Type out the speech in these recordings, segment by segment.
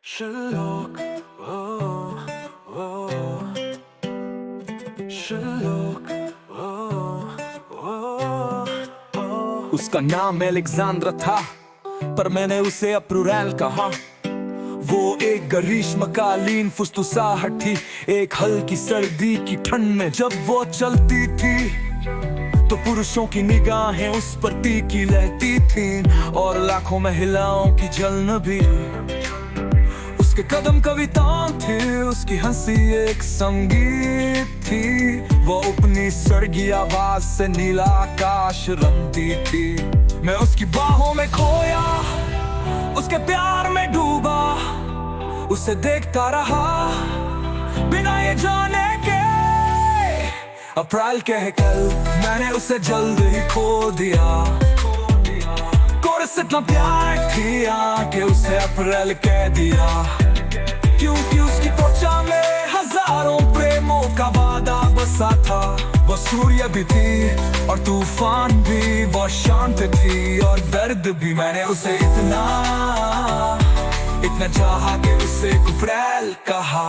Sherlock, oh, oh, Sherlock, oh, oh, oh। उसका नाम Alexandra था, पर मैंने उसे अप्रूरैल कहा। वो एक ग्रीष्मकालीन फुसफुसाहट थी, एक हल्की सर्दी की ठंड में जब वो चलती थी तो पुरुषों की निगाहें उस पर तीखी रहती थीं और लाखों महिलाओं की जलन भी। उसके कदम कविताएं थे, उसकी हंसी एक संगीत थी। वो अपनी सड़गी आवाज से नीला आकाश रंगती थी। मैं उसकी बाहों में खोया, उसके प्यार में डूबा, उसे देखता रहा बिना ये जाने के अप्रैल कह कल मैंने उसे जल्द ही खो दिया। कोरस इतना प्यार किया कि उसे अप्रैल कह दिया, क्योंकि उसकी त्वचा में हजारों प्रेमों का वादा बसा था। वो सूर्य भी थी और तूफान भी, वो शांत थी और दर्द भी। मैंने उसे इतना चाहा कि उसे अप्रैल कहा।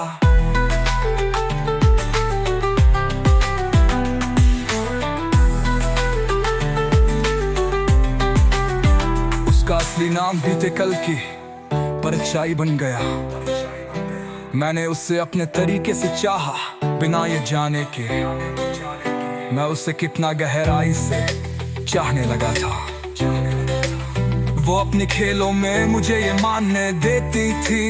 उसका असली नाम बीते कल की परछाई बन गया। मैंने उसे अपने तरीके से चाहा बिना ये जाने के मैं उसे कितना गहराई से चाहने लगा था। वो अपने खेलों में मुझे ये मानने देती थी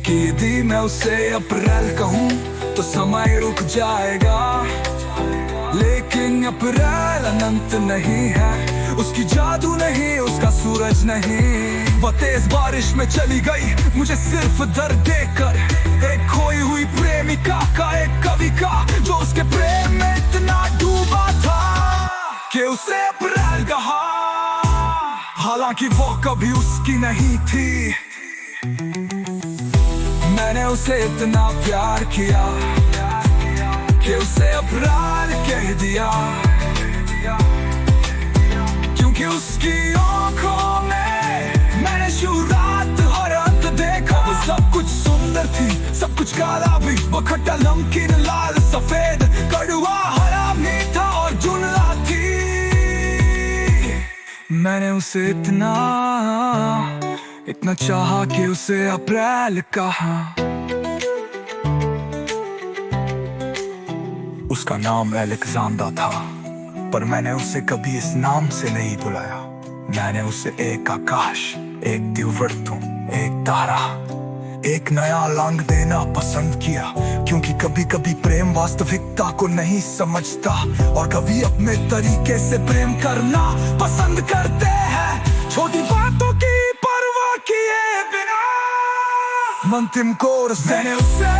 कि यदि मैं उसे अप्रैल कहूँ तो समय रुक जाएगा। लेकिन अप्रैल अनंत नहीं है, उसकी जादू नहीं, उसका सूरज नहीं। वो तेज बारिश में चली गई मुझे सिर्फ दर्द देकर, एक खोई हुई प्रेमिका का, एक कवि का जो उसके प्रेम में इतना डूबा था कि उसे अप्रैल कहा, हालांकि वो कभी उसकी नहीं थी। मैंने उसे इतना प्यार किया कि उसे अप्रैल कह दिया, क्योंकि उसकी आंखों में मैंने शुरुआत और अंत देखा। वो सब कुछ सुंदर थी, सब कुछ काला भी, वो खट्टा नमकीन लाल सफेद कड़वा हरा मीठा और जुनला थी। मैंने उसे इतना चाहा कि उसे अप्रैल कहा। उसका नाम एलेक्जेंड्रा था, पर मैंने उसे कभी इस नाम से नहीं बुलाया। मैंने उसे एक आकाश, एक दिव्यतु, एक तारा, एक नया रंग देना पसंद किया, क्योंकि कभी कभी प्रेम वास्तविकता को नहीं समझता और कभी अपने तरीके से प्रेम करना पसंद करते हैं, छोटी बातों की परवाह किए बिना। अंतिम कोरस मैंने उसे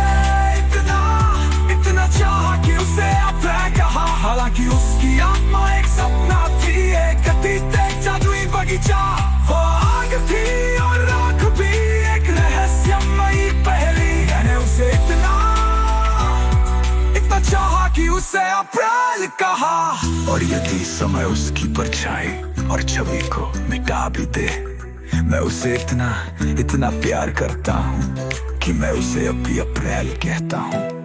इतना चाहा कि उसे अप्रैल कहा, हालांकि उसकी आत्मा एक सपना थी, एक अतीत, एक जादुई बगीचा। वो आग थी और राख भी, एक रहस्यमयी पहेली। मैंने उसे इतना चाहा कि उसे अप्रैल कहा। और यदि समय उसकी परछाई और छवि को मिटा भी दे, मैं उसे इतना प्यार करता हूँ कि मैं उसे अभी अप्रैल कहता हूँ।